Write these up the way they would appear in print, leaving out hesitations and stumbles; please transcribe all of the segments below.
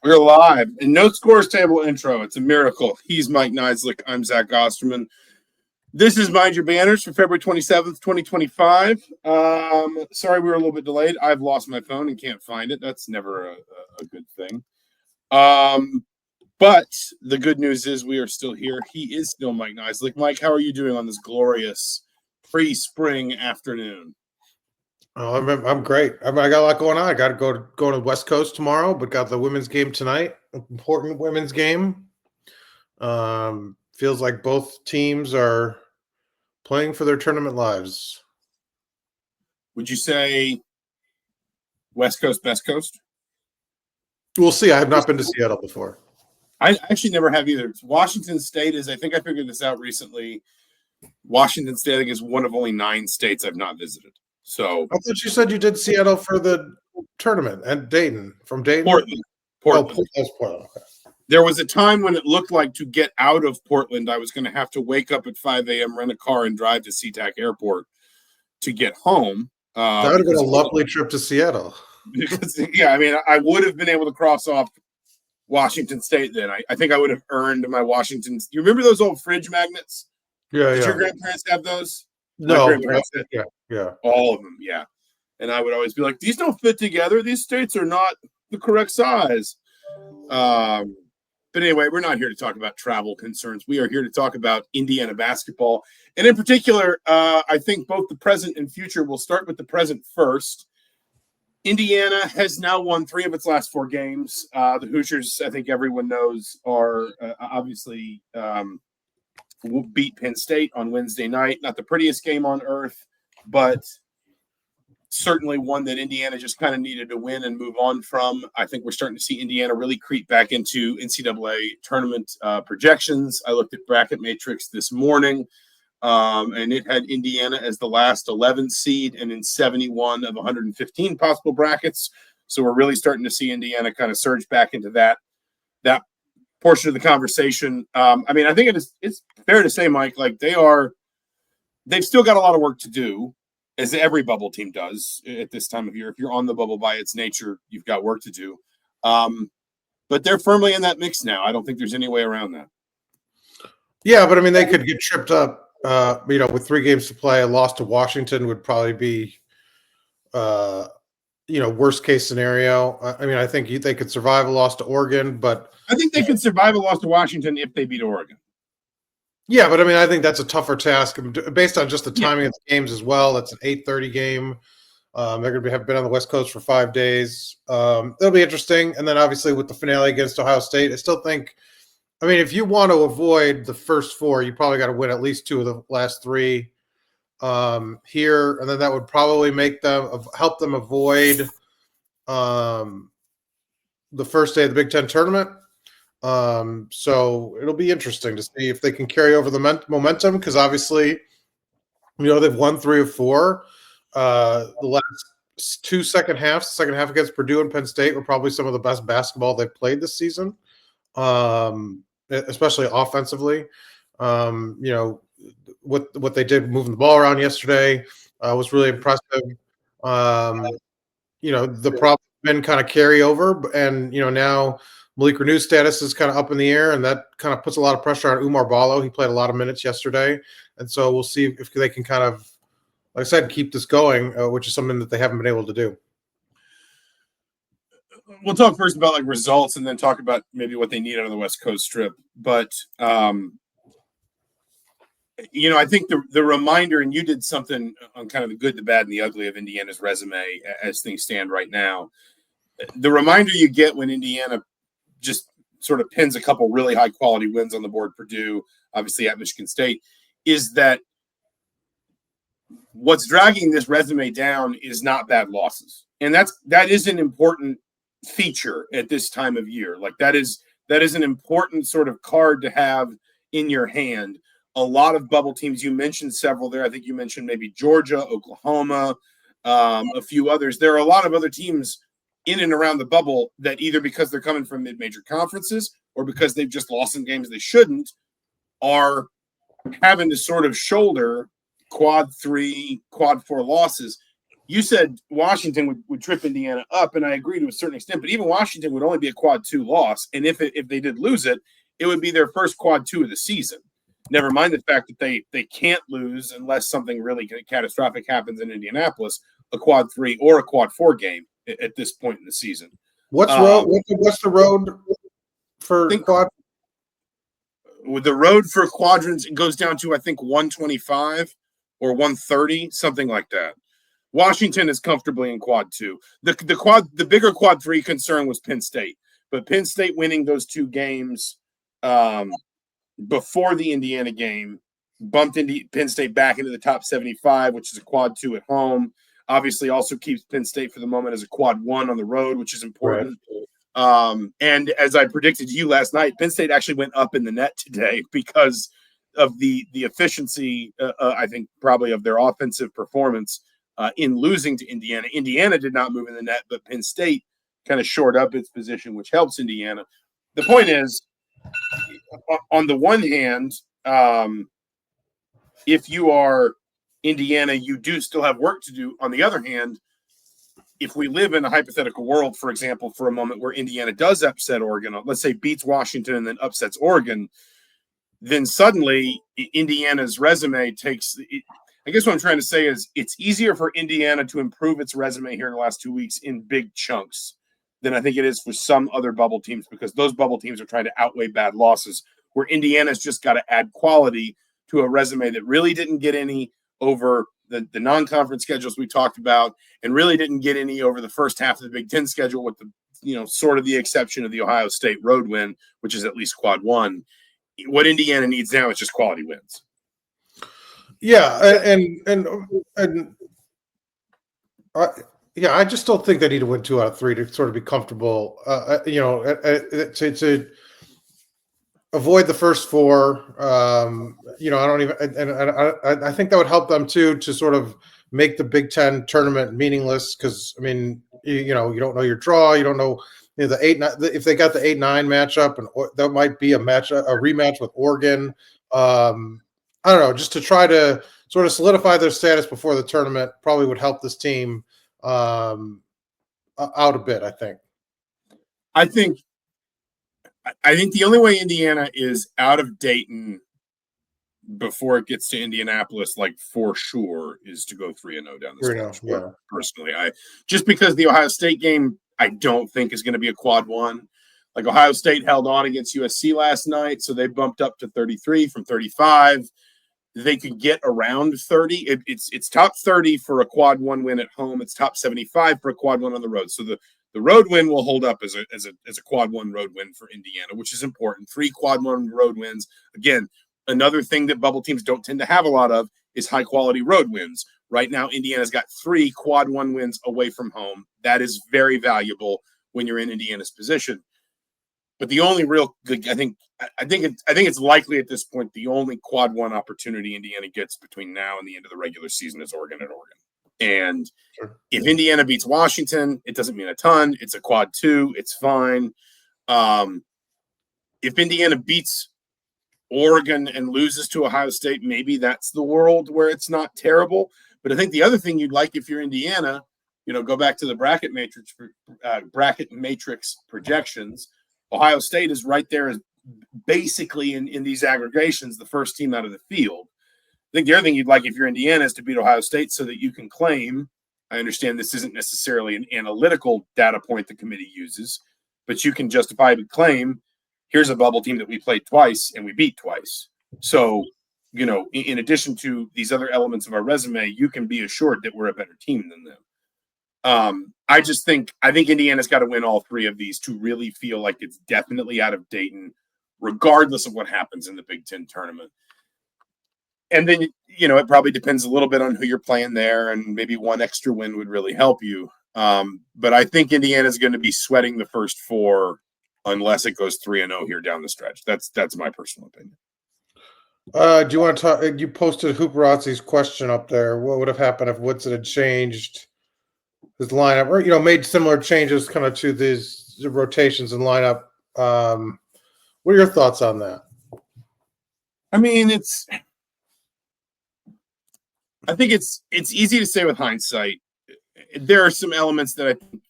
We're live and no scores table intro. It's a miracle. He's Mike Niziolek. I'm Zach Osterman. This is Mind Your Banners for February 27th, 2025. Sorry we were a little bit delayed. I've lost my phone and can't find it. That's never a good thing. But the good news is we are still here. He is still Mike Niziolek. Mike, how are you doing on this glorious pre-spring afternoon? Oh, I'm great. I got a lot going on. I got to go to the West Coast tomorrow, but got the women's game tonight. Important women's game. Feels like both teams are playing for their tournament lives. Would you say West Coast, Best Coast? We'll see. I have not been to Seattle before. I actually never have either. Washington State is, I think I figured this out recently. Washington State, I think, is one of only 9 states I've not visited. So I thought you said you did Seattle for the tournament and Dayton from Dayton. Portland. Oh, that's Portland. Okay. There was a time when it looked like to get out of Portland, I was going to have to wake up at 5 a.m., rent a car, and drive to SeaTac Airport to get home. That would have been a lovely trip to Seattle. Because, yeah, I mean, I would have been able to cross off Washington State then. I think I would have earned my Washington. You remember those old fridge magnets? Yeah, Did your grandparents have those? No, yeah. All of them, yeah. And I would always be like, these don't fit together. These states are not the correct size. But anyway, we're not here to talk about travel concerns. We are here to talk about Indiana basketball. And in particular, I think both the present and future. We'll start with the present first. Indiana has now won 3 of its last 4 games. The Hoosiers, I think everyone knows, are obviously beat Penn State on Wednesday night. Not the prettiest game on earth, but certainly one that Indiana just kind of needed to win and move on from. I think we're starting to see Indiana really creep back into NCAA tournament projections. I looked at Bracket Matrix this morning, and it had Indiana as the last 11th seed and in 71 of 115 possible brackets. So we're really starting to see Indiana kind of surge back into that portion of the conversation. I mean, I think it's fair to say, Mike, like they've still got a lot of work to do, as every bubble team does at this time of year. If you're on the bubble by its nature, you've got work to do. But they're firmly in that mix now. I don't think there's any way around that. Yeah, but I mean, they could get tripped up. With 3 games to play, a loss to Washington would probably be, worst case scenario. I mean, I think they could survive a loss to Oregon, but I think they could survive a loss to Washington if they beat Oregon. Yeah, but I mean, I think that's a tougher task based on just the timing of the games as well. It's an 8:30 game. They're going to have been on the West Coast for 5 days. It'll be interesting. And then obviously with the finale against Ohio State, I still think, I mean, if you want to avoid the first 4, you probably got to win at least 2 of the last 3 here. And then that would probably help them avoid the first day of the Big Ten tournament. So it'll be interesting to see if they can carry over the momentum, because obviously, they've won 3 of 4. The last 2 second halves, the second half against Purdue and Penn State, were probably some of the best basketball they've played this season, especially offensively. What they did moving the ball around yesterday was really impressive. The problem been kind of carry over, and now Malik Reneau's status is kind of up in the air, and that kind of puts a lot of pressure on Oumar Ballo. He played a lot of minutes yesterday, and so we'll see if they can kind of, like I said, keep this going, which is something that they haven't been able to do. We'll talk first about like results, and then talk about maybe what they need out of the West Coast trip. But I think the reminder, and you did something on kind of the good, the bad, and the ugly of Indiana's resume as things stand right now. The reminder you get when Indiana just sort of pins a couple really high quality wins on the board, Purdue, obviously at Michigan State, is that what's dragging this resume down is not bad losses. And that is an important feature at this time of year. Like that is an important sort of card to have in your hand. A lot of bubble teams, you mentioned several there. I think you mentioned maybe Georgia, Oklahoma, a few others. There are a lot of other teams in and around the bubble that either because they're coming from mid-major conferences or because they've just lost some games they shouldn't, are having to sort of shoulder quad 3, quad 4 losses. you said Washington would trip Indiana up, and I agree to a certain extent, but even Washington would only be a quad 2 loss. And if they did lose it, it would be their first quad 2 of the season. Never mind the fact that they can't lose unless something really catastrophic happens in Indianapolis, a quad 3 or a quad 4 game at this point in the season. What's the road for quad? With the road for quadrants, it goes down to I think 125 or 130, something like that. Washington is comfortably in quad 2. The bigger quad 3 concern was Penn State, but Penn State winning those 2 games before the Indiana game bumped Penn State back into the top 75, which is a quad 2 at home. Obviously, also keeps Penn State for the moment as a quad 1 on the road, which is important. Right. And as I predicted to you last night, Penn State actually went up in the net today because of the efficiency, I think, probably of their offensive performance in losing to Indiana. Indiana did not move in the net, but Penn State kind of shored up its position, which helps Indiana. The point is, on the one hand, if you are Indiana, you do still have work to do. On the other hand, if we live in a hypothetical world, for example, for a moment where Indiana does upset Oregon, let's say beats Washington and then upsets Oregon, then suddenly Indiana's resume takes – I guess what I'm trying to say is it's easier for Indiana to improve its resume here in the last 2 weeks in big chunks than I think it is for some other bubble teams, because those bubble teams are trying to outweigh bad losses, where Indiana's just got to add quality to a resume that really didn't get any over the non-conference schedules we talked about, and really didn't get any over the first half of the Big Ten schedule, with the sort of the exception of the Ohio State road win, which is at least quad 1. What Indiana needs now is just quality wins. Yeah, I just don't think they need to win 2 out of 3 to sort of be comfortable. To avoid the first 4. I don't even, and I think that would help them too to sort of make the Big Ten tournament meaningless, because I mean, you don't know your draw, you don't know. The 8-9, if they got the 8-9 matchup, and that might be a rematch with Oregon. I don't know, just to try to sort of solidify their status before the tournament probably would help this team out a bit. I think the only way Indiana is out of Dayton before it gets to Indianapolis, like for sure, is to go 3-0 down the stretch. Yeah. Personally, just because the Ohio State game, I don't think is going to be a quad 1. Like Ohio State held on against USC last night, so they bumped up to 33 from 35. They could get around 30. It's top 30 for a quad 1 win at home. It's top 75 for a quad 1 on the road. So the road win will hold up as a quad 1 road win for Indiana, which is important. 3 quad 1 road wins. Again, another thing that bubble teams don't tend to have a lot of is high quality road wins. Right now, Indiana's got 3 quad 1 wins away from home. That is very valuable when you're in Indiana's position. But the only real, I think it's likely at this point, the only quad 1 opportunity Indiana gets between now and the end of the regular season is Oregon at Oregon. And if Indiana beats Washington, it doesn't mean a ton. It's a quad 2. It's fine. If Indiana beats Oregon and loses to Ohio State, maybe that's the world where it's not terrible. But I think the other thing you'd like if you're Indiana, go back to the bracket matrix projections. Ohio State is right there as basically in these aggregations, the first team out of the field. I think the other thing you'd like if you're Indiana is to beat Ohio State so that you can claim, I understand this isn't necessarily an analytical data point the committee uses, but you can justifiably claim, here's a bubble team that we played twice and we beat twice. So, in addition to these other elements of our resume, you can be assured that we're a better team than them. I think Indiana's got to win all 3 of these to really feel like it's definitely out of Dayton, regardless of what happens in the Big Ten tournament. And then, it probably depends a little bit on who you're playing there, and maybe 1 extra win would really help you. But I think Indiana's going to be sweating the first 4 unless it goes 3-0 here down the stretch. That's my personal opinion. Do you want to talk? You posted Hooperazzi's question up there. What would have happened if Woodson had changed his lineup, or made similar changes kind of to these rotations and lineup? What are your thoughts on that? I mean, I think it's easy to say with hindsight. there are some elements that I think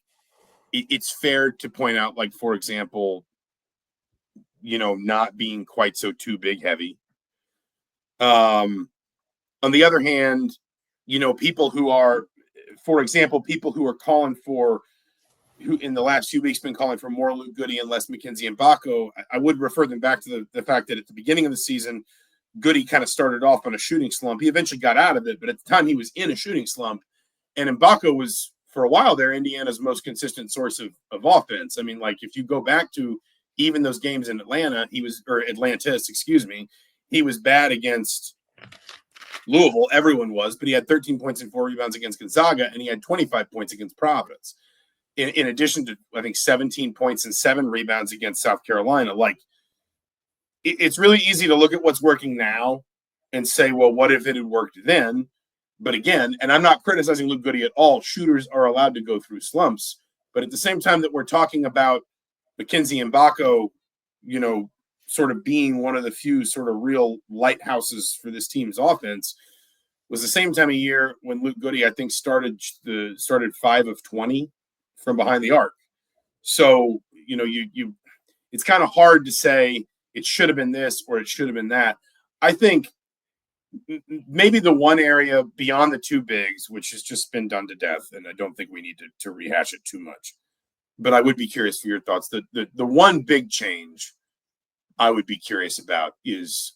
it's fair to point out, like, for example, not being quite so too big heavy. On the other hand, people who are, for example, people who are calling for, who in the last few weeks been calling for more Luke Goody and less Mackenzie Mbako, I would refer them back to the fact that at the beginning of the season, Goody kind of started off on a shooting slump. He eventually got out of it, but at the time he was in a shooting slump. And Mbako was, for a while there, Indiana's most consistent source of offense. I mean, like, if you go back to even those games in Atlantis, excuse me, he was bad against Louisville. Everyone was, but he had 13 points and 4 rebounds against Gonzaga, and he had 25 points against Providence. In addition to, I think, 17 points and 7 rebounds against South Carolina. Like, it's really easy to look at what's working now and say, well, what if it had worked then? But again, and I'm not criticizing Luke Goody at all. Shooters are allowed to go through slumps. But at the same time that we're talking about Mackenzie Mbako, sort of being one of the few sort of real lighthouses for this team's offense, was the same time of year when Luke Goody, I think, started 5 of 20 from behind the arc. So, it's kind of hard to say it should have been this or it should have been that. I think maybe the one area beyond the two bigs, which has just been done to death, and I don't think we need to rehash it too much, but I would be curious for your thoughts. The one big change I would be curious about is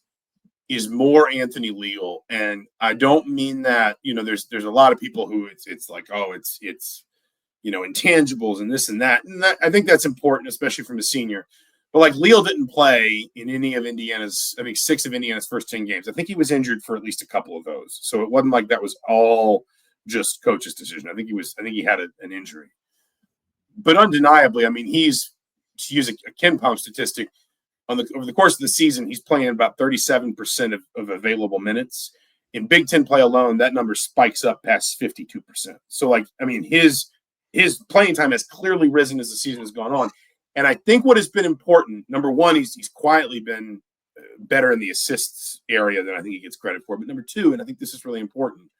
more Anthony Leal. And I don't mean that, there's a lot of people who it's like, oh, it's intangibles and this and that. And I think that's important, especially from a senior. But like, Leal didn't play in any of Indiana's, I think 6 of Indiana's first 10 games. I think he was injured for at least a couple of those. So it wasn't like that was all just coach's decision. I think he had an injury. But undeniably, I mean, he's, to use a Ken Palm statistic, over the course of the season, he's playing about 37% of available minutes. In Big Ten play alone, that number spikes up past 52%. So, like, I mean, his playing time has clearly risen as the season has gone on. And I think what has been important, number one, he's quietly been better in the assists area than I think he gets credit for. But number two, and I think this is really important,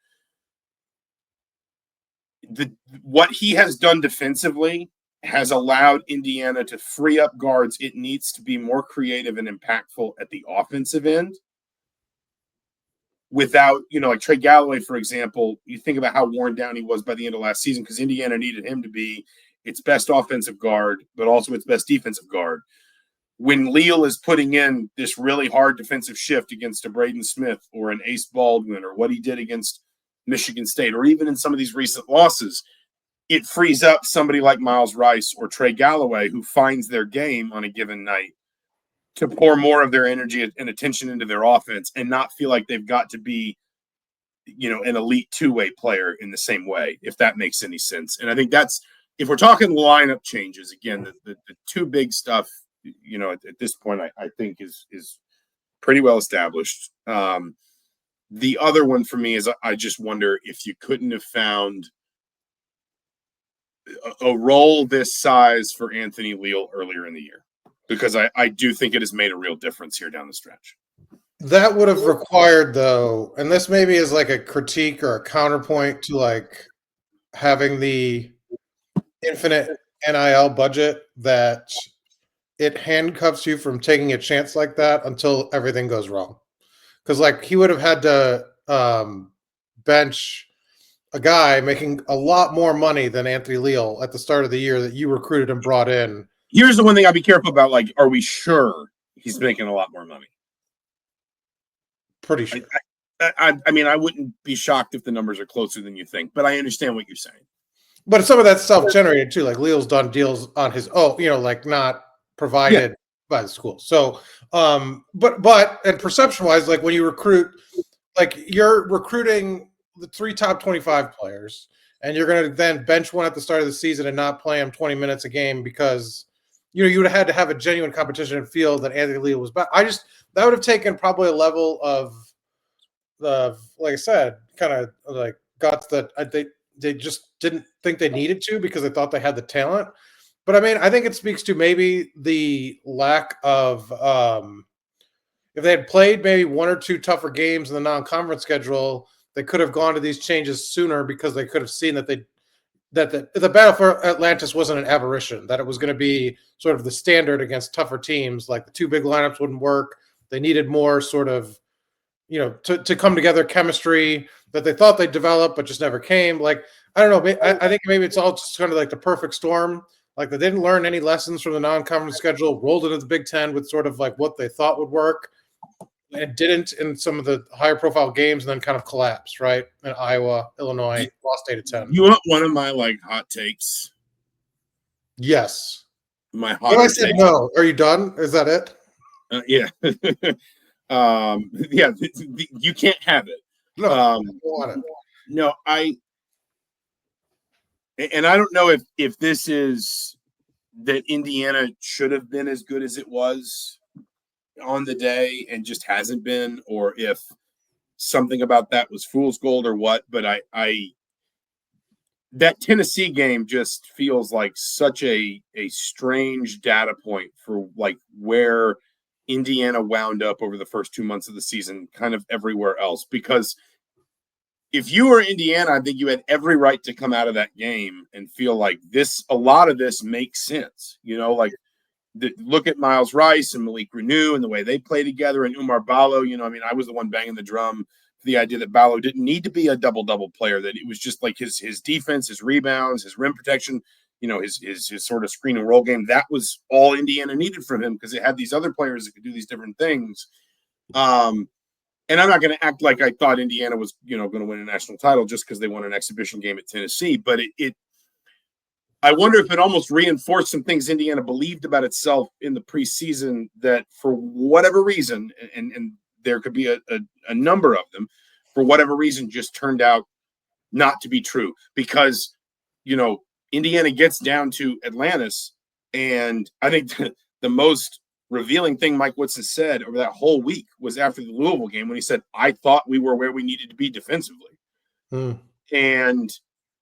what he has done defensively has allowed Indiana to free up guards it needs to be more creative and impactful at the offensive end. Without, like Trey Galloway, for example, you think about how worn down he was by the end of last season because Indiana needed him to be its best offensive guard, but also its best defensive guard. When Leal is putting in this really hard defensive shift against a Braden Smith or an Ace Baldwin or what he did against Michigan State, or even in some of these recent losses, it frees up somebody like Miles Rice or Trey Galloway who finds their game on a given night to pour more of their energy and attention into their offense and not feel like they've got to be, an elite two-way player in the same way, if that makes any sense. And I think that's, if we're talking lineup changes, again, the two big stuff, at this point, I think is pretty well established. The other one for me is I just wonder if you couldn't have found a role this size for Anthony Leal earlier in the year, because I do think it has made a real difference here down the stretch. That would have required, though, and this maybe is like a critique or a counterpoint to like having the infinite NIL budget, that it handcuffs you from taking a chance like that until everything goes wrong. Because like he would have had to bench a guy making a lot more money than Anthony Leal at the start of the year that you recruited and brought in. Here's the one thing I'll be careful about. Like, are we sure he's making a lot more money? Pretty sure. I mean, I wouldn't be shocked if the numbers are closer than you think, but I understand what you're saying. But some of that's self-generated too. Like Leal's done deals on his own, like not provided by the school. So, but and perception-wise, like when you recruit, like you're recruiting the 3 top 25 players, and you're going to then bench one at the start of the season and not play him 20 minutes a game because you would have had to have a genuine competition and feel that Anthony Leal was back. That would have taken probably a level of like I said, kind of like guts that they just didn't think they needed to because they thought they had the talent. But I mean, I think it speaks to maybe the lack of if they had played maybe 1 or 2 tougher games in the non-conference schedule, they could have gone to these changes sooner because they could have seen that that the battle for Atlantis wasn't an aberration, that it was going to be sort of the standard against tougher teams. Like the two big lineups wouldn't work. They needed more sort of, to come together chemistry that they thought they'd develop, but just never came. Like, I don't know. I think maybe it's all just kind of like the perfect storm. Like they didn't learn any lessons from the non-conference schedule, rolled into the Big Ten with sort of like what they thought would work. And it didn't in some of the higher profile games, and then kind of collapsed, right? In Iowa, Illinois, lost 8-10. You want one of my hot takes? Yes. My hot Well, I said no. Are you done? Is that it? Yeah. Yeah. You can't have it. No, I don't want it. No, and I don't know if this is that Indiana should have been as good as it was on the day and just hasn't been, or if something about that was fool's gold or what. But I that Tennessee game just feels like such a strange data point for like where Indiana wound up over the first 2 months of the season, kind of everywhere else. Because if you were Indiana, I think you had every right to come out of that game and feel like a lot of this makes sense. Look at Miles Rice and Malik Reneau and the way they play together, and Umar Ballo. I was the one banging the drum for the idea that Ballo didn't need to be a double-double player, that it was just like his defense, his rebounds, his rim protection, his sort of screen and roll game. That was all Indiana needed from him because it had these other players that could do these different things. And I'm not going to act like I thought Indiana was, going to win a national title just because they won an exhibition game at Tennessee. But I wonder if it almost reinforced some things Indiana believed about itself in the preseason that for whatever reason, and there could be a number of them, for whatever reason, just turned out not to be true. Because, Indiana gets down to Atlantis, and I think the most revealing thing Mike Woodson said over that whole week was after the Louisville game when he said, I thought we were where we needed to be defensively. And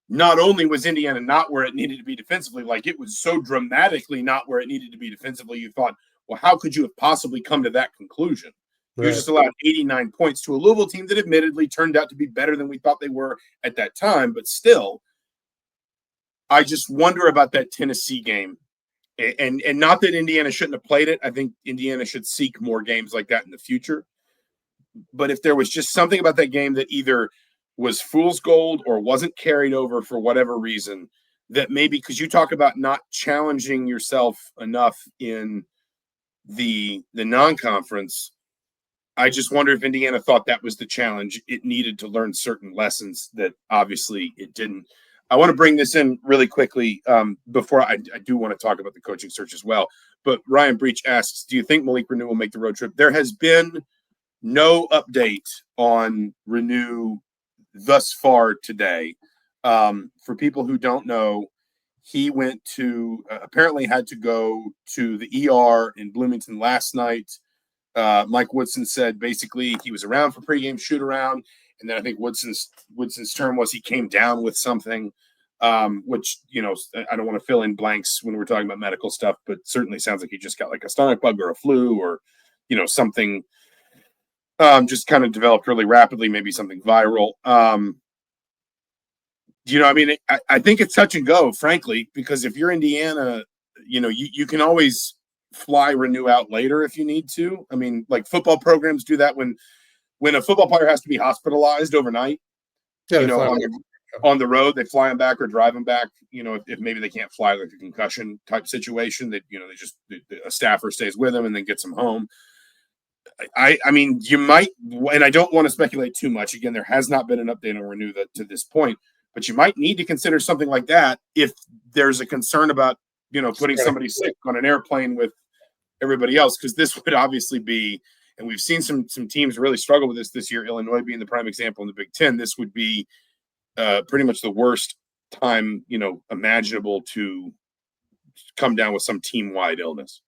not only was Indiana not where it needed to be defensively, like it was so dramatically not where it needed to be defensively, you thought, well, how could you have possibly come to that conclusion? Right. You just allowed 89 points to a Louisville team that admittedly turned out to be better than we thought they were at that time. But still, I just wonder about that Tennessee game. And not that Indiana shouldn't have played it. I think Indiana should seek more games like that in the future. But if there was just something about that game that either was fool's gold or wasn't carried over for whatever reason, that maybe because you talk about not challenging yourself enough in the non-conference, I just wonder if Indiana thought that was the challenge. It needed to learn certain lessons that obviously it didn't. I want to bring this in really quickly before I do want to talk about the coaching search as well. But Ryan Breach asks, do you think Malik Reneau will make the road trip? There has been no update on Reneau thus far today. For people who don't know, he went to apparently had to go to the ER in Bloomington last night. Mike Woodson said basically he was around for pregame shoot around. And then I think Woodson's term was he came down with something, which, I don't want to fill in blanks when we're talking about medical stuff, but certainly sounds like he just got like a stomach bug or a flu or, something just kind of developed really rapidly, maybe something viral. I think it's touch and go, frankly, because if you're Indiana, you can always fly Reneau out later if you need to. I mean, like football programs do that when a football player has to be hospitalized overnight, on the road, they fly them back or drive them back. If maybe they can't fly, like a concussion type situation, that a staffer stays with them and then gets them home. I mean, you might, and I don't want to speculate too much. Again, there has not been an update on Reneau to this point, but you might need to consider something like that if there's a concern about putting somebody sick on an airplane with everybody else, because this would obviously be. And we've seen some teams really struggle with this year, Illinois being the prime example in the Big Ten. This would be pretty much the worst time, imaginable to come down with some team-wide illness.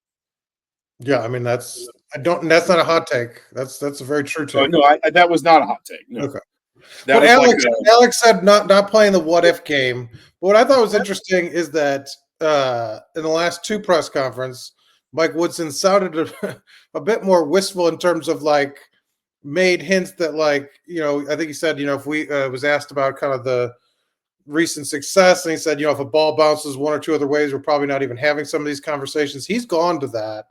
Yeah, I mean, that's not a hot take. That's a very true take. Oh, no, that was not a hot take. No. Okay. But Alex said not playing the what-if game. But what I thought was interesting is that in the last two press conferences, Mike Woodson sounded a bit more wistful in terms of made hints that I think he said, if we was asked about kind of recent success, and he said, if a ball bounces one or two other ways, we're probably not even having some of these conversations. He's gone to that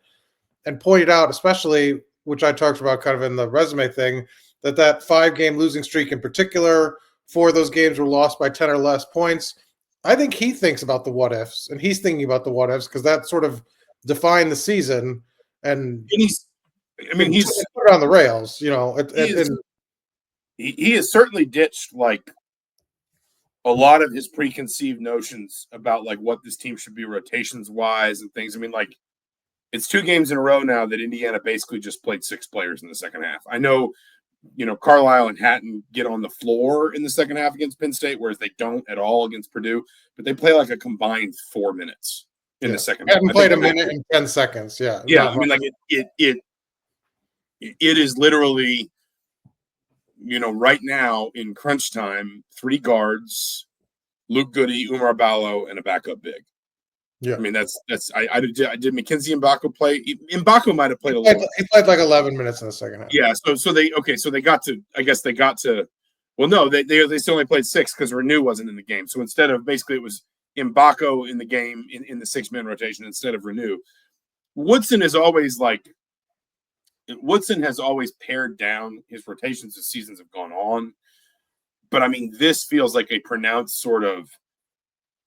and pointed out, especially, which I talked about kind of in the resume thing, that 5-game losing streak in particular, 4 of those games were lost by 10 or less points. I think he thinks about the what ifs, and he's thinking about the what ifs because that sort of defined the season. And he's put it on the rails, he has certainly ditched like a lot of his preconceived notions about like what this team should be rotations wise and things. I mean, like, it's 2 games in a row now that Indiana basically just played 6 players in the second half. I know, Carlisle and Hatton get on the floor in the second half against Penn State, whereas they don't at all against Purdue, but they play like a combined 4 minutes in the second half. Hatton played a minute and 10 seconds. Yeah. Yeah. I mean, like it is literally, right now in crunch time, 3 guards, Luke Goody, Umar Ballo, and a backup big. Yeah, I mean I did Mackenzie Mbako play? Mbako might have played a little. He played like 11 minutes in the second half. Yeah, so they got to. I guess they got to. Well, no, they still only played 6 because Reneau wasn't in the game. So instead of basically it was Mbako in the game in the 6-man rotation instead of Reneau. Woodson has always pared down his rotations as seasons have gone on. But I mean, this feels like a pronounced sort of.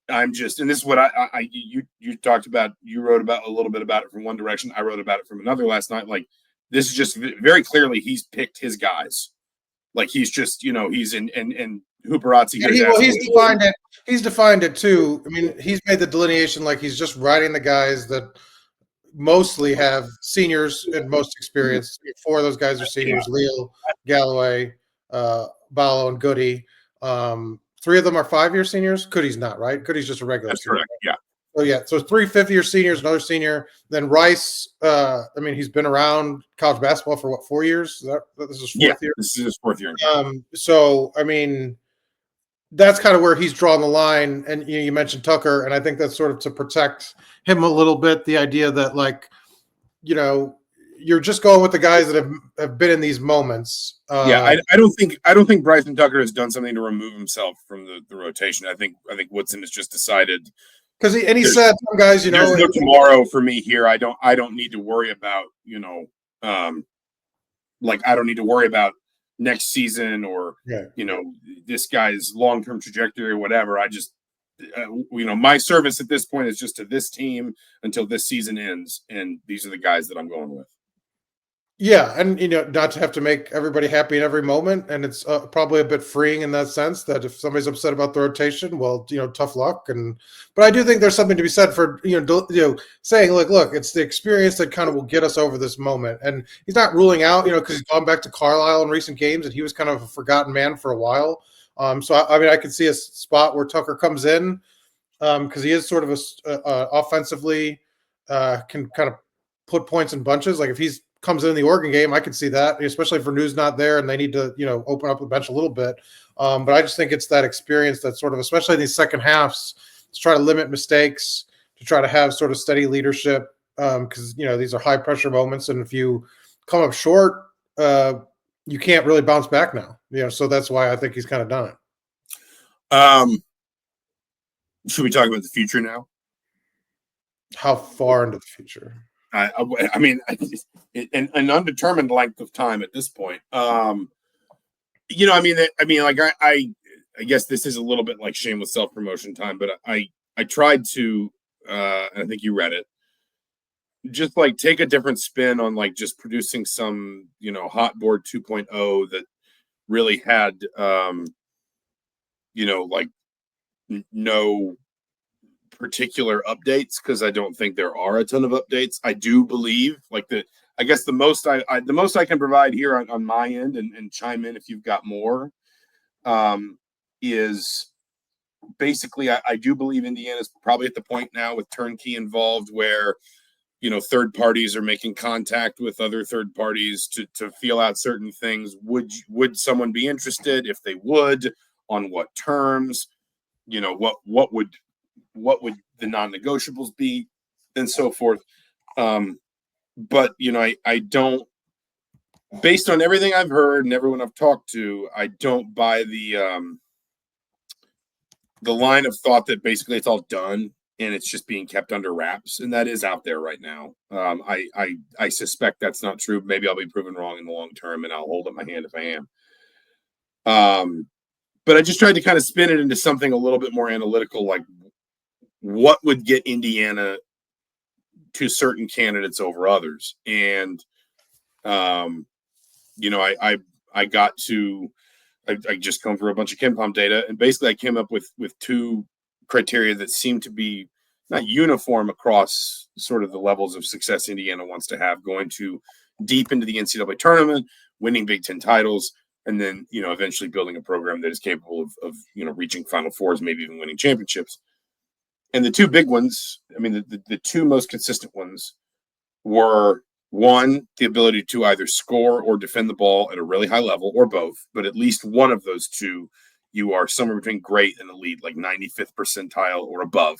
And this is what you talked about. You wrote about a little bit about it from one direction. I wrote about it from another last night. Like, this is just very clearly he's picked his guys. Like, he's just he's in and Hooperazzi. He's defined it too. I mean, he's made the delineation like he's just riding the guys that mostly have seniors and most experience. 4 of those guys are seniors: Leal, Galloway, Ballo, and Goody. 3 of them are 5-year seniors. Goody's not, right? Goody's just a regular. That's correct. Yeah. So 3 5th-year seniors, another senior. Then Rice. He's been around college basketball for 4 years? This is 4th year. This is his 4th year. So I mean, that's kind of where he's drawn the line. And you mentioned Tucker, and I think that's sort of to protect him a little bit. The idea that you're just going with the guys that have been in these moments. I don't think Bryson Tucker has done something to remove himself from the rotation. I think Woodson has just decided because he said some guys, there's no tomorrow for me here. I don't need to worry about I don't need to worry about next season or this guy's long-term trajectory or whatever. I just my service at this point is just to this team until this season ends, and these are the guys that I'm going with. Yeah, and not to have to make everybody happy in every moment, and it's probably a bit freeing in that sense that if somebody's upset about the rotation, well, tough luck. But I do think there's something to be said for saying, look, it's the experience that kind of will get us over this moment. And he's not ruling out, because he's gone back to Carlisle in recent games, and he was kind of a forgotten man for a while. So I could see a spot where Tucker comes in because he is sort of offensively can kind of put points in bunches. Like if he's comes in the Oregon game, I could see that, especially if Renew's not there and they need to, open up the bench a little bit. But I just think it's that experience that sort of, especially in these second halves, to try to limit mistakes, to try to have sort of steady leadership, because, these are high pressure moments. And if you come up short, you can't really bounce back now, so that's why I think he's kind of done it. Should we talk about the future now? How far into the future? I mean, an undetermined length of time at this point. I guess this is a little bit like shameless self-promotion time, but I tried to, and I think you read it, just like take a different spin on like just producing some, hot board 2.0 that really had, no particular updates, because I don't think there are a ton of updates. I do believe the most I can provide here on my end, and chime in if you've got more, is basically I do believe Indiana's probably at the point now with turnkey involved where third parties are making contact with other third parties to feel out certain things. Would someone be interested? If they would, on what terms? What would the non-negotiables be, and so forth. But I don't, based on everything I've heard and everyone I've talked to, I don't buy the the line of thought that basically it's all done and it's just being kept under wraps, and that is out there right now. I suspect that's not true. Maybe I'll be proven wrong in the long term, and I'll hold up my hand if I am. But I just tried to kind of spin it into something a little bit more analytical, like what would get Indiana to certain candidates over others. And, I got to, I just come through a bunch of KenPom data, and basically I came up with two criteria that seem to be not uniform across sort of the levels of success Indiana wants to have, going to deep into the NCAA tournament, winning Big Ten titles, and then, eventually building a program that is capable of reaching Final Fours, maybe even winning championships. And the two big ones, the two most consistent ones were, one, the ability to either score or defend the ball at a really high level, or both, but at least one of those two, you are somewhere between great and elite, like 95th percentile or above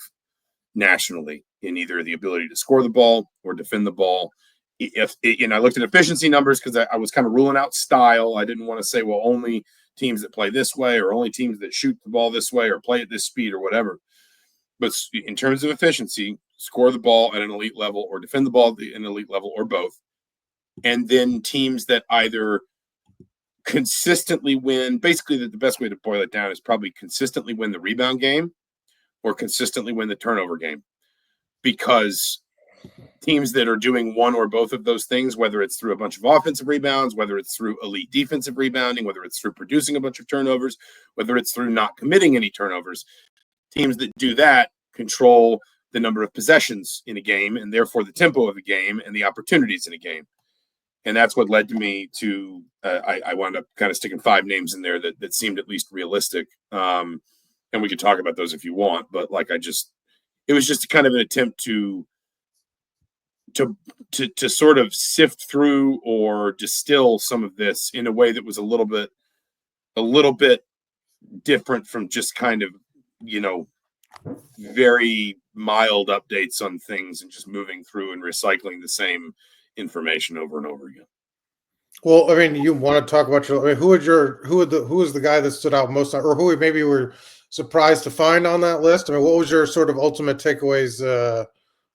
nationally in either the ability to score the ball or defend the ball. I looked at efficiency numbers because I was kind of ruling out style. I didn't want to say, well, only teams that play this way, or only teams that shoot the ball this way, or play at this speed, or whatever. But in terms of efficiency, score the ball at an elite level or defend the ball at an elite level, or both. And then teams that either consistently win, basically the best way to boil it down is probably consistently win the rebound game or consistently win the turnover game. Because teams that are doing one or both of those things, whether it's through a bunch of offensive rebounds, whether it's through elite defensive rebounding, whether it's through producing a bunch of turnovers, whether it's through not committing any turnovers, teams that do that control the number of possessions in a game, and therefore the tempo of a game and the opportunities in a game. And that's what led to me to, I wound up kind of sticking 5 names in there that seemed at least realistic. And we could talk about those if you want, but it was just kind of an attempt to sort of sift through or distill some of this in a way that was a little bit different from just kind of, very mild updates on things and just moving through and recycling the same information over and over again. Well, you want to talk about who was the guy that stood out most, or who maybe you were surprised to find on that list? What was your sort of ultimate takeaways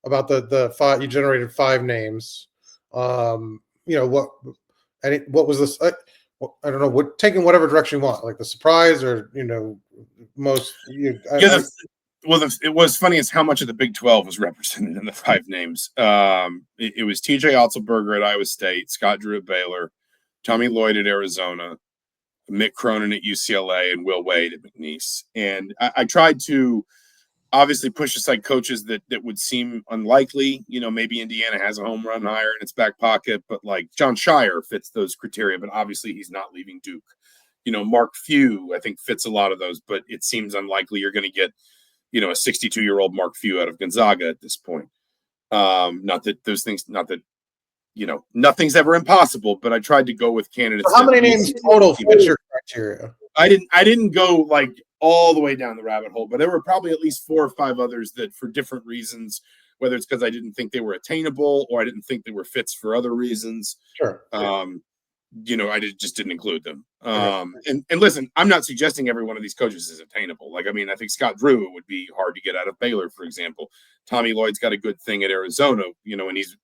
about the 5? You generated 5 names. What was this? I don't know. Taking whatever direction you want, like the surprise or most. It was funny as how much of the Big 12 was represented in the 5 names. It was TJ Otzelberger at Iowa State, Scott Drew at Baylor, Tommy Lloyd at Arizona, Mick Cronin at UCLA, and Will Wade at McNeese. And I tried to obviously push aside coaches that would seem unlikely. Maybe Indiana has a home run hire in its back pocket, but like John Shire fits those criteria, but obviously he's not leaving Duke. Mark Few, I think, fits a lot of those, but it seems unlikely you're going to get a 62-year-old Mark Few out of Gonzaga at this point. Not that nothing's ever impossible, but I tried to go with candidates. So how many names total fit your criteria? I didn't go like all the way down the rabbit hole, but there were probably at least 4 or 5 others that, for different reasons, whether it's because I didn't think they were attainable or I didn't think they were fits for other reasons. Sure. I just didn't include them. And listen, I'm not suggesting every one of these coaches is attainable. I think Scott Drew would be hard to get out of Baylor, for example. Tommy Lloyd's got a good thing at Arizona, and he's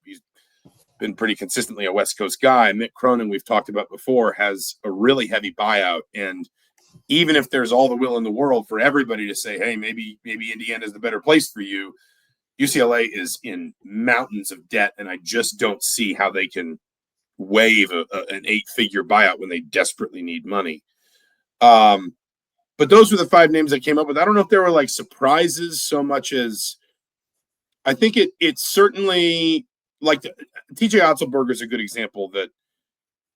been pretty consistently a West Coast guy. Mick Cronin, we've talked about before, has a really heavy buyout. And even if there's all the will in the world for everybody to say, hey, maybe Indiana is the better place for you, UCLA is in mountains of debt, and I just don't see how they can waive an 8-figure buyout when they desperately need money. But those were the 5 names I came up with. I don't know if there were like surprises so much as I think it's certainly like TJ Otzelberger is a good example that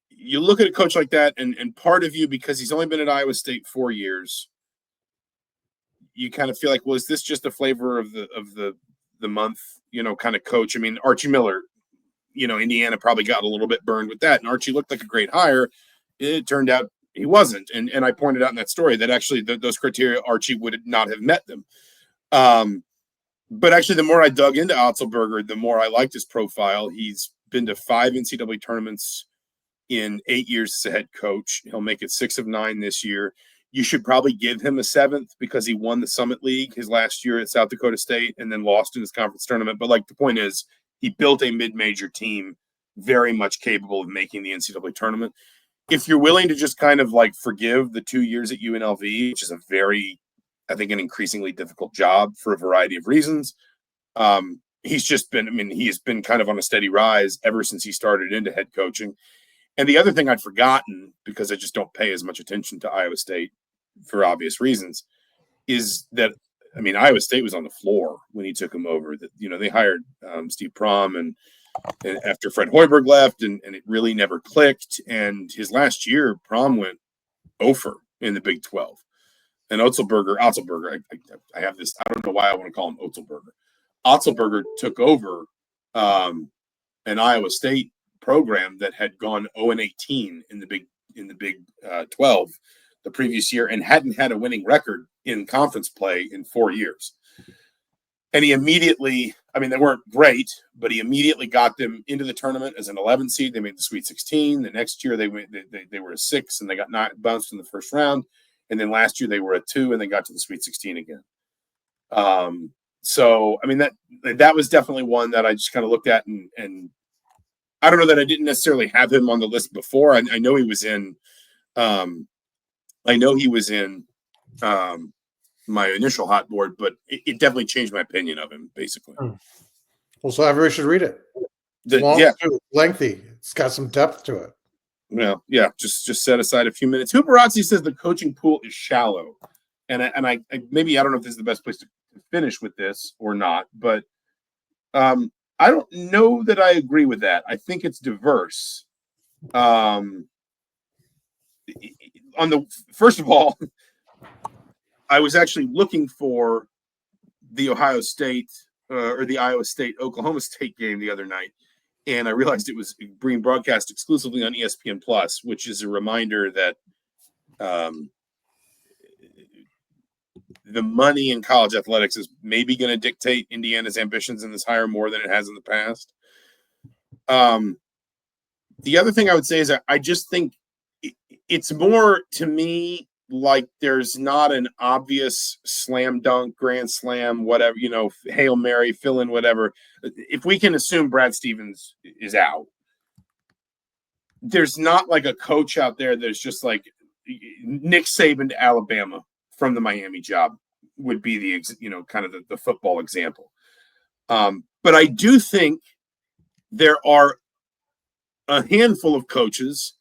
you look at a coach like that and part of you, because he's only been at Iowa State 4 years, you kind of feel like, well, is this just a flavor of the month, kind of coach? Archie Miller, Indiana probably got a little bit burned with that. And Archie looked like a great hire. It turned out he wasn't. And I pointed out in that story that actually those criteria, Archie would not have met them. But actually, the more I dug into Otzelberger, the more I liked his profile. He's been to 5 NCAA tournaments in 8 years as a head coach. He'll make it 6 of 9 this year. you should probably give him a 7th because he won the Summit League his last year at South Dakota State and then lost in his conference tournament. But like the point is, he built a mid-major team very much capable of making the NCAA tournament. If you're willing to just kind of like forgive the 2 years at UNLV, which is a very, I think, an increasingly difficult job for a variety of reasons, he's just been, I mean, he's been kind of on a steady rise ever since he started into head coaching. And the other thing I'd forgotten, because I just don't pay as much attention to Iowa State for obvious reasons, is that, I mean, Iowa State was on the floor when he took him over. That, you know, they hired Steve Prohm and after Fred Hoiberg left, and it really never clicked. And his last year, Prohm went 0 in the Big 12. And Otzelberger, I have this, I don't know why I want to call him Otzelberger. Otzelberger took over an Iowa State program that had gone 0-18 in the Big 12 the previous year and hadn't had a winning record in conference play in 4 years. And he immediately, I mean, they weren't great, but he immediately got them into the tournament as an 11 seed. They made the Sweet 16. The next year they were a 6 and they got bounced in the first round. And then last year they were a 2 and they got to the Sweet 16 again. So, I mean, that was definitely one that I just kind of looked at and I don't know that I didn't necessarily have him on the list before. I know he was in, my initial hot board, but it definitely changed my opinion of him, basically. Well, so everybody should read it. It's long, too, lengthy. It's got some depth to it. Well, yeah, just set aside a few minutes. Huberazzi says the coaching pool is shallow, and I maybe I don't know if this is the best place to finish with this or not, but I don't know that I agree with that. I think it's diverse. First of all, I was actually looking for the Ohio State or the Iowa State Oklahoma State game the other night, and I realized it was being broadcast exclusively on ESPN Plus, which is a reminder that the money in college athletics is maybe going to dictate Indiana's ambitions in this hire more than it has in the past. The other thing I would say is I just think it's more, to me, like there's not an obvious slam dunk, grand slam, whatever, you know, Hail Mary, fill in, whatever. If we can assume Brad Stevens is out, there's not like a coach out there that's just like Nick Saban to Alabama from the Miami job would be the, you know, kind of the football example. But I do think there are a handful of coaches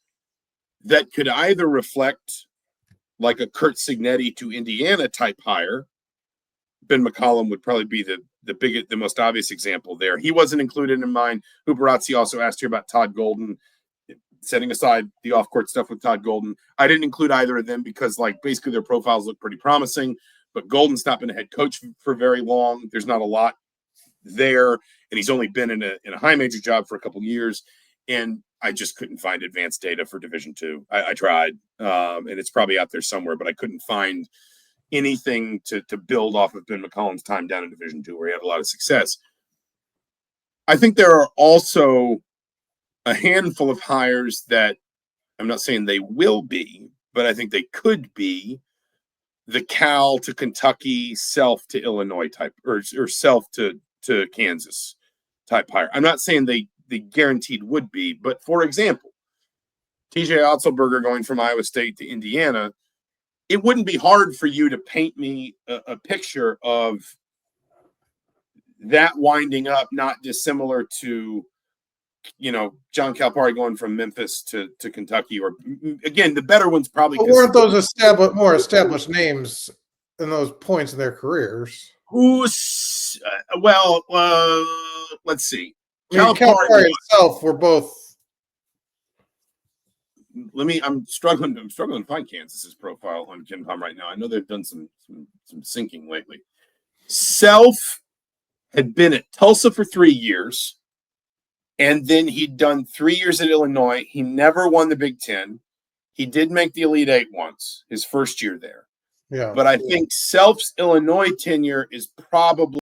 that could either reflect like a Kurt Signetti to Indiana type hire. Ben McCollum would probably be the most obvious example there. He wasn't included in mine. Huberazzi also asked here about Todd Golden. Setting aside the off-court stuff with Todd Golden, I didn't include either of them because, like, basically their profiles look pretty promising. But Golden's not been a head coach for very long. There's not a lot there, and he's only been in a high major job for a couple of years. And I just couldn't find advanced data for Division II. I tried, and it's probably out there somewhere, but I couldn't find anything to build off of Ben McCollum's time down in Division II where he had a lot of success. I think there are also a handful of hires that I'm not saying they will be, but I think they could be the Cal to Kentucky, Self to Illinois type, or Self to Kansas type hire. I'm not saying they guaranteed would be, but for example, TJ Otzelberger going from Iowa State to Indiana, it wouldn't be hard for you to paint me a picture of that winding up not dissimilar to, you know, John Calipari going from Memphis to Kentucky, or again, the better ones probably. But weren't those more established names in those points in their careers? Who's let's see. Calipari and Self were both. I'm struggling to find Kansas's profile on KenPom right now. I know they've done some syncing lately. Self had been at Tulsa for 3 years. And then he'd done 3 years at Illinois. He never won the Big Ten. He did make the Elite Eight once, his first year there. Yeah. But I think Self's Illinois tenure is probably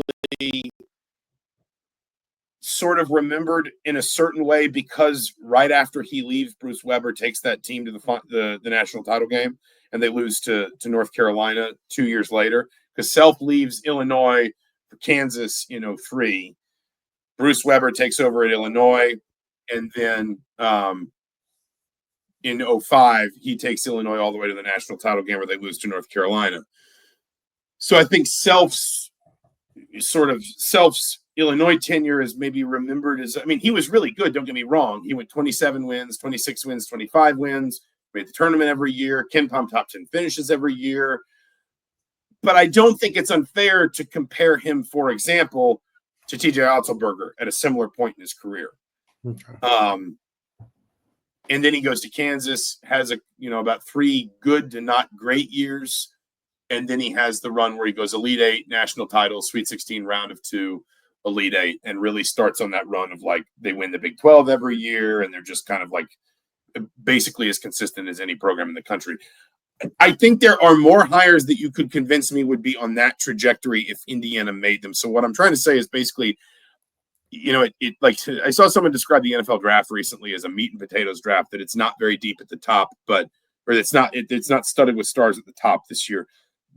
sort of remembered in a certain way because right after he leaves, Bruce Weber takes that team to the national title game. and they lose to North Carolina 2 years later, because Self leaves Illinois for Kansas in 2003. Bruce Weber takes over at Illinois, and then in 2005, he takes Illinois all the way to the national title game where they lose to North Carolina. So I think Self's Illinois tenure is maybe remembered as, I mean, he was really good, don't get me wrong. He went 27 wins, 26 wins, 25 wins, made the tournament every year, Ken Pom top 10 finishes every year. But I don't think it's unfair to compare him, for example, to TJ Otzelberger at a similar point in his career. Okay. And then he goes to Kansas, has about 3 good to not great years. And then he has the run where he goes Elite 8, national title, Sweet 16, round of 2, Elite 8, and really starts on that run of like they win the Big 12 every year, and they're just kind of like basically as consistent as any program in the country. I think there are more hires that you could convince me would be on that trajectory if Indiana made them. So what I'm trying to say is basically, like I saw someone describe the NFL draft recently as a meat and potatoes draft, that it's not very deep at the top, or it's not studded with stars at the top this year.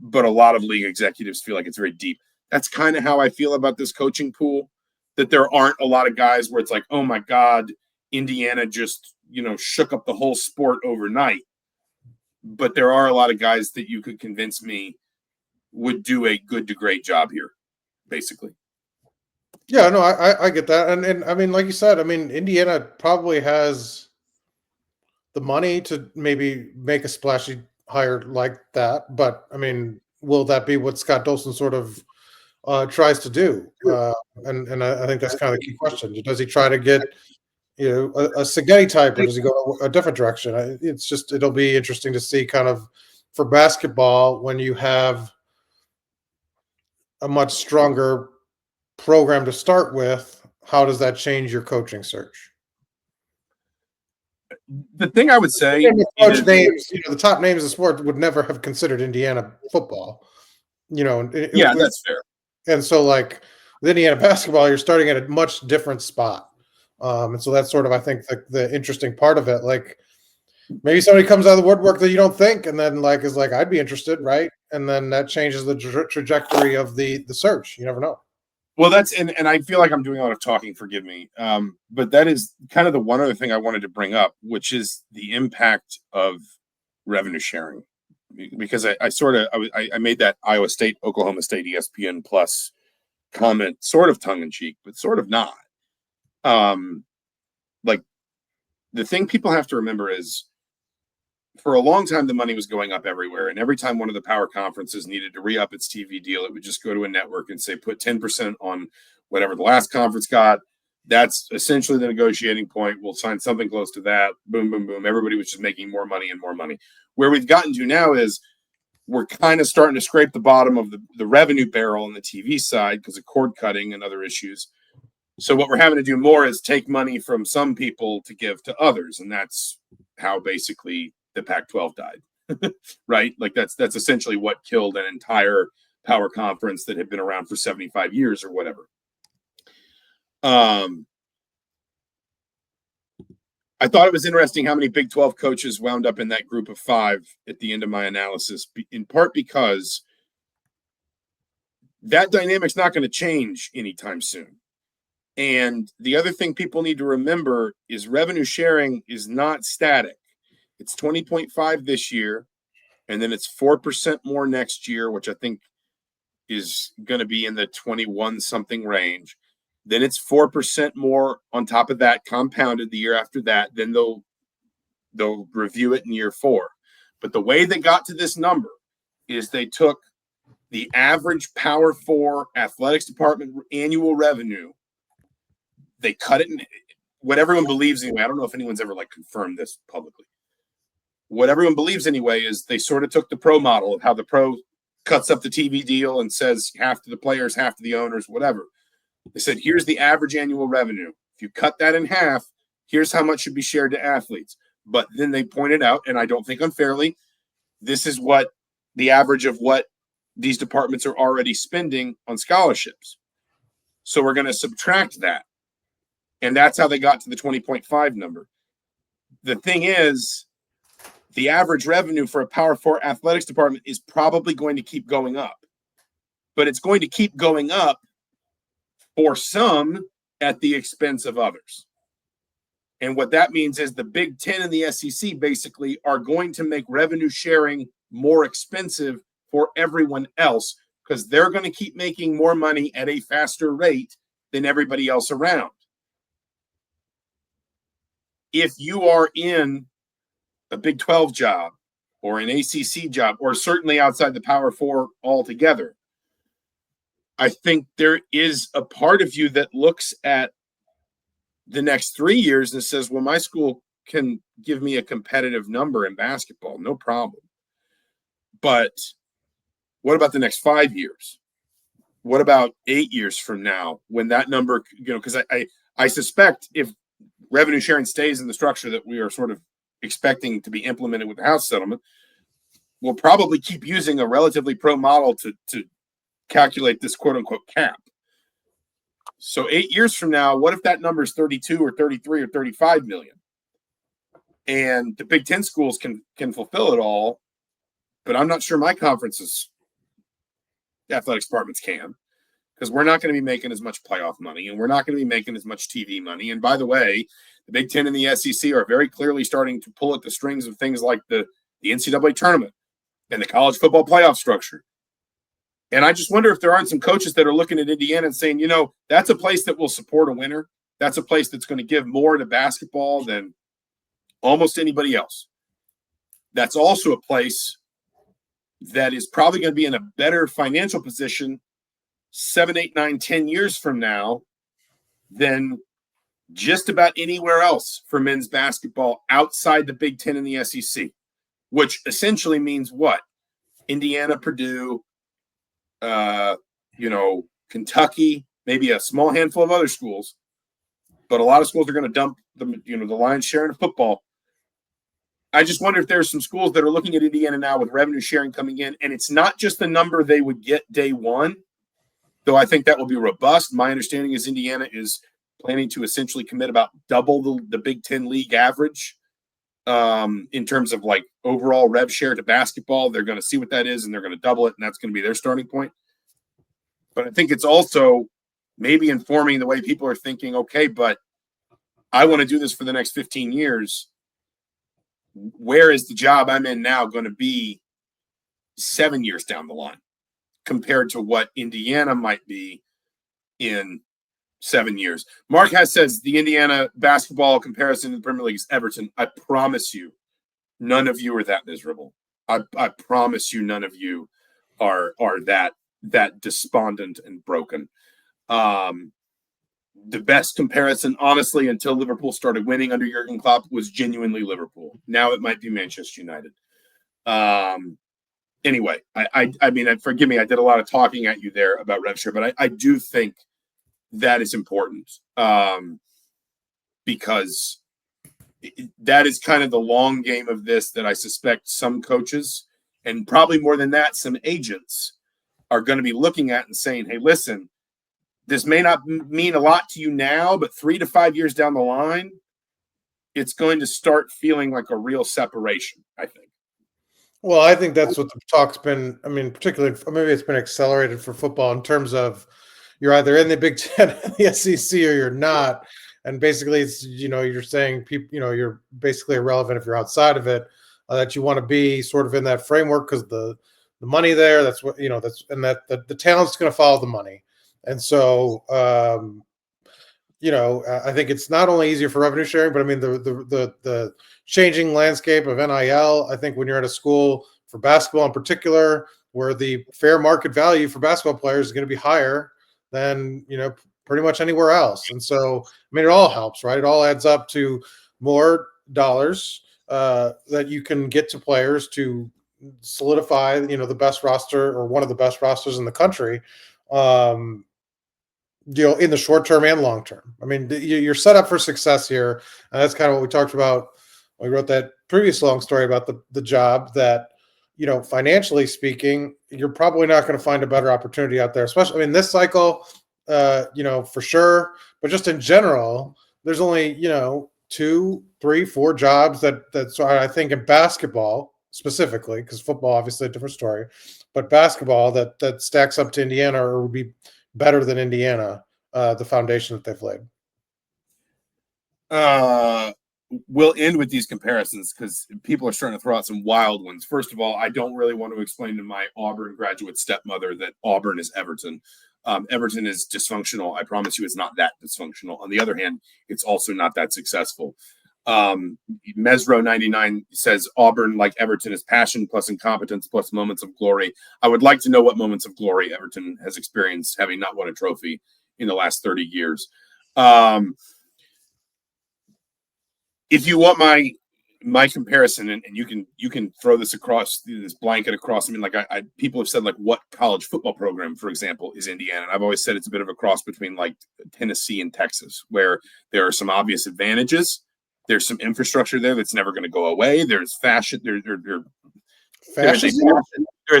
But a lot of league executives feel like it's very deep. That's kind of how I feel about this coaching pool, that there aren't a lot of guys where it's like, oh my God, Indiana just, shook up the whole sport overnight. But there are a lot of guys that you could convince me would do a good to great job here, basically. Yeah, no, I get that. And I mean, like you said, I mean, Indiana probably has the money to maybe make a splashy hire like that, but I mean, will that be what Scott Dolson sort of tries to do? And I think that's kind of the key question. Does he try to get a Spaghetti type, or does he go a different direction? It'll be interesting to see kind of for basketball when you have a much stronger program to start with. How does that change your coaching search? The thing I would say, the top names of the sport would never have considered Indiana football. That's fair. And so, like with Indiana basketball, you're starting at a much different spot, and so that's sort of, I think, the interesting part of it. Like maybe somebody comes out of the woodwork that you don't think, and then is like, I'd be interested, right? And then that changes the trajectory of the search. You never know. Well, and I feel like I'm doing a lot of talking, forgive me. But that is kind of the one other thing I wanted to bring up, which is the impact of revenue sharing. Because I made that Iowa State, Oklahoma State, ESPN Plus comment, sort of tongue in cheek, but sort of not. Like the thing people have to remember is, for a long time, the money was going up everywhere. And every time one of the power conferences needed to re-up its TV deal, it would just go to a network and say, put 10% on whatever the last conference got. That's essentially the negotiating point. We'll sign something close to that. Boom, boom, boom. Everybody was just making more money and more money. Where we've gotten to now is we're kind of starting to scrape the bottom of the revenue barrel on the TV side because of cord cutting and other issues. So what we're having to do more is take money from some people to give to others. And that's how basically the Pac-12 died, right? Like that's essentially what killed an entire power conference that had been around for 75 years or whatever. I thought it was interesting how many Big 12 coaches wound up in that group of 5 at the end of my analysis, in part because that dynamic's not going to change anytime soon. And the other thing people need to remember is revenue sharing is not static. It's 20.5 this year, and then it's 4% more next year, which I think is going to be in the 21-something range. Then it's 4% more on top of that, compounded the year after that. Then they'll review it in year 4. But the way they got to this number is they took the average Power 4 athletics department annual revenue. They cut it in what everyone believes anyway. I don't know if anyone's ever confirmed this publicly. What everyone believes anyway is they sort of took the pro model of how the pro cuts up the TV deal and says half to the players, half to the owners, whatever. They said, here's the average annual revenue. If you cut that in half, here's how much should be shared to athletes. But then they pointed out, and I don't think unfairly, this is what the average of what these departments are already spending on scholarships. So we're going to subtract that. And that's how they got to the 20.5 number. The thing is, the average revenue for a Power 4 athletics department is probably going to keep going up. But it's going to keep going up for some at the expense of others. And what that means is the Big Ten and the SEC basically are going to make revenue sharing more expensive for everyone else because they're going to keep making more money at a faster rate than everybody else around. If you are in a Big 12 job or an ACC job, or certainly outside the Power 4 altogether, I think there is a part of you that looks at the next 3 years and says, well, my school can give me a competitive number in basketball, no problem. But what about the next 5 years? What about 8 years from now when that number, because I suspect if revenue sharing stays in the structure that we are sort of expecting to be implemented with the House settlement, we'll probably keep using a relatively pro model to calculate this quote unquote cap. So 8 years from now, what if that number is 32 or 33 or 35 million? And the Big Ten schools can fulfill it all, but I'm not sure my conference's athletics departments can, because we're not going to be making as much playoff money and we're not going to be making as much TV money. And by the way, the Big Ten and the SEC are very clearly starting to pull at the strings of things like the NCAA tournament and the college football playoff structure. And I just wonder if there aren't some coaches that are looking at Indiana and saying, that's a place that will support a winner. That's a place that's going to give more to basketball than almost anybody else. That's also a place that is probably going to be in a better financial position 7, 8, 9, 10 years from now than just about anywhere else for men's basketball outside the Big Ten and the SEC, which essentially means what? Indiana, Purdue, Kentucky, maybe a small handful of other schools, but a lot of schools are going to dump the lion's share in football. I just wonder if there's some schools that are looking at Indiana now with revenue sharing coming in, and it's not just the number they would get day one, though I think that will be robust. My understanding is Indiana is planning to essentially commit about double the Big Ten league average in terms of like overall rev share to basketball. They're going to see what that is, and they're going to double it, and that's going to be their starting point. But I think it's also maybe informing the way people are thinking, okay, but I want to do this for the next 15 years. Where is the job I'm in now going to be 7 years down the line compared to what Indiana might be in 7 years? Mark says the Indiana basketball comparison to the Premier League is Everton. I promise you, none of you are that miserable. I promise you, none of you are that despondent and broken. The best comparison, honestly, until Liverpool started winning under Jurgen Klopp, was genuinely Liverpool. Now it might be Manchester United. Anyway, I mean, forgive me, I did a lot of talking at you there about rev share, but I do think that is important because that is kind of the long game of this that I suspect some coaches, and probably more than that, some agents are going to be looking at and saying, hey, listen, this may not mean a lot to you now, but 3 to 5 years down the line, it's going to start feeling like a real separation, I think. Well, I think that's what the talk's been. I mean, particularly, maybe it's been accelerated for football in terms of you're either in the Big Ten, the SEC, or you're not. And basically, it's, you're saying people, you're basically irrelevant if you're outside of it, that you want to be sort of in that framework because the money there, that's what, and that the talent's going to follow the money. And so, I think it's not only easier for revenue sharing, but I mean, the changing landscape of NIL, I think when you're at a school for basketball in particular, where the fair market value for basketball players is going to be higher than, pretty much anywhere else. And so, I mean, it all helps, right? It all adds up to more dollars that you can get to players to solidify, the best roster or one of the best rosters in the country. In the short term and long term. I mean, you're set up for success here. And that's kind of what we talked about. We wrote that previous long story about the job that, financially speaking, you're probably not going to find a better opportunity out there, especially, this cycle, for sure. But just in general, there's only, 2, 3, 4 jobs that's I think in basketball specifically, because football obviously a different story, but basketball that stacks up to Indiana or would be better than Indiana, the foundation that they've laid. We'll end with these comparisons because people are starting to throw out some wild ones. First of all, I don't really want to explain to my Auburn graduate stepmother that Auburn is Everton. Everton is dysfunctional. I promise you it's not that dysfunctional. On the other hand, it's also not that successful. Mesro99 says Auburn, like Everton, is passion plus incompetence plus moments of glory. I would like to know what moments of glory Everton has experienced having not won a trophy in the last 30 years. If you want my comparison, and you can throw this across this blanket across. I mean, like people have said, like, what college football program, for example, is Indiana? And I've always said it's a bit of a cross between like Tennessee and Texas, where there are some obvious advantages. There's some infrastructure there that's never going to go away. There's fashion. There is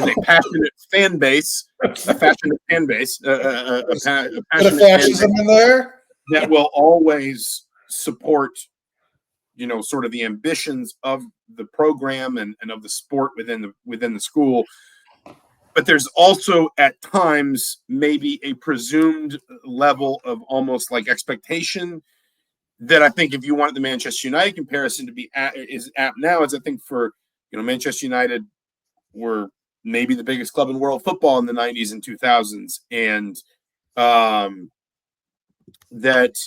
a passionate fan base, a passionate fan base, a passionate fascism in there that will always support, sort of the ambitions of the program and of the sport within the school. But there's also at times maybe a presumed level of almost like expectation that I think if you wanted the Manchester United comparison to be is apt now, is I think for, Manchester United were maybe the biggest club in world football in the 90s and 2000s. And that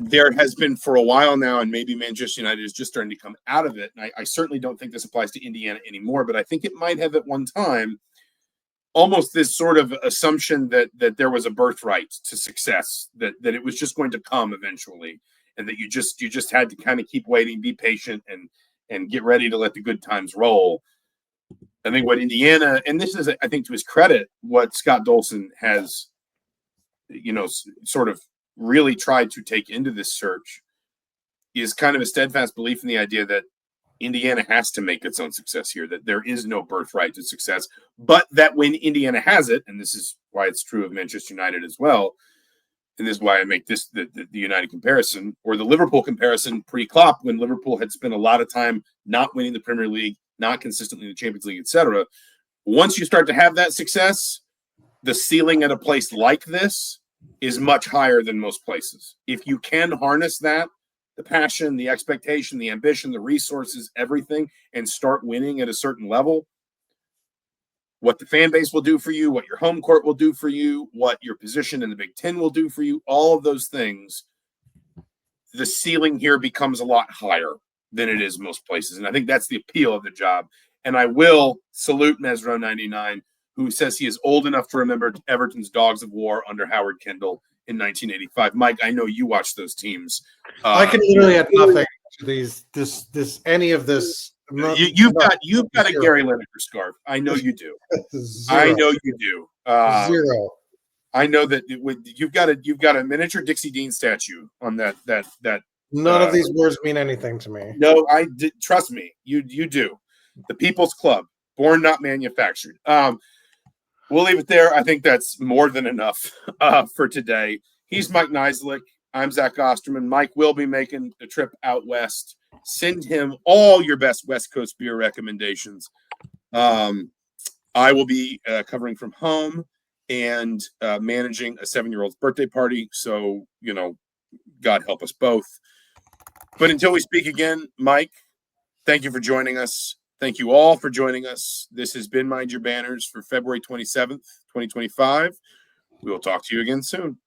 there has been for a while now, and maybe Manchester United is just starting to come out of it. And I certainly don't think this applies to Indiana anymore, but I think it might have at one time almost this sort of assumption that there was a birthright to success, that it was just going to come eventually, and that you just had to kind of keep waiting, be patient, and get ready to let the good times roll. I think what Indiana, and this is, I think, to his credit, what Scott Dolson has, sort of really tried to take into this search is kind of a steadfast belief in the idea that Indiana has to make its own success here, that there is no birthright to success, but that when Indiana has it, and this is why it's true of Manchester United as well, and this is why I make this the United comparison, or the Liverpool comparison pre-Klopp, when Liverpool had spent a lot of time not winning the Premier League, not consistently in the Champions League, etc. Once you start to have that success, the ceiling at a place like this is much higher than most places. If you can harness that, the passion, the expectation, the ambition, the resources, everything, and start winning at a certain level, what the fan base will do for you, what your home court will do for you, what your position in the Big Ten will do for you, all of those things, the ceiling here becomes a lot higher than it is most places. And I think that's the appeal of the job. And I will salute Mesro99, who says he is old enough to remember Everton's Dogs of War under Howard Kendall in 1985. Mike, I know you watched those teams. I can literally add nothing to any of this. You've got a Gary Lineker scarf. I know you do. I know you do. Zero. I know that you've got a miniature Dixie Dean statue on that. None of these words mean anything to me. No, trust me. You do. The People's Club, born not manufactured. We'll leave it there. I think that's more than enough for today. He's Mike Niziolek. I'm Zach Osterman. Mike will be making the trip out west. Send him all your best West Coast beer recommendations. I will be covering from home and managing a 7-year-old's birthday party. So, God help us both. But until we speak again, Mike, thank you for joining us. Thank you all for joining us. This has been Mind Your Banners for February 27th, 2025. We will talk to you again soon.